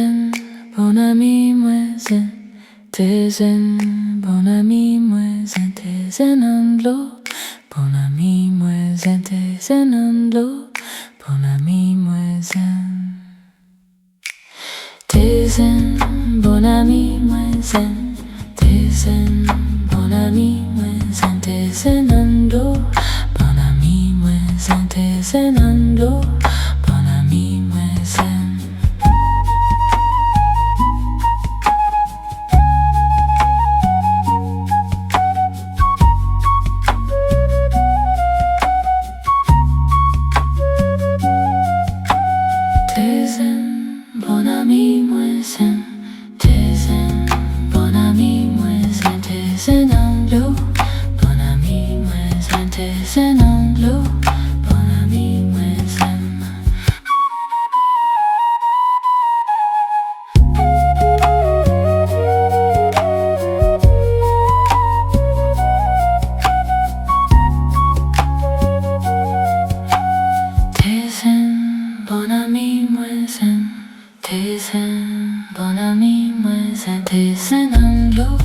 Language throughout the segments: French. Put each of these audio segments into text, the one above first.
Tezen, bon ami moisin. Tezen, bon ami moisin. Tezen en l'eau, bon ami moisin. Tezen en l'eau, bon ami moisin. Tezen, bon ami moisin. Tezen, bon ami moisin. Tezen en l'eau, bon ami moisin. Tezen en l'eau, bon ami moisin. Tezen, bon ami moisin. Tezen, bon ami moisin. Tezen en l'eau, bon ami moisin. Tezen en l'eau, bon ami moisin. Tezen, bon ami moisin. Tezen, bon ami moisin. Tezen en l'eau,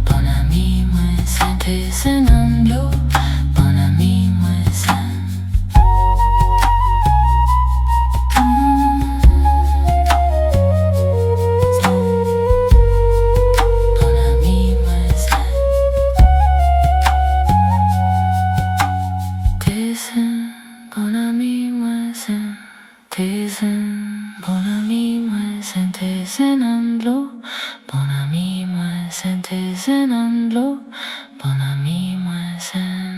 bon ami moisin. Tezen en l'eau, bon ami moisin. Bon ami moisin. Tezen, bon ami moisin. Tezen, bon ami moisin. Tezen en l'eau, bon ami moisin. Tezen en l'eau, bon ami moisin.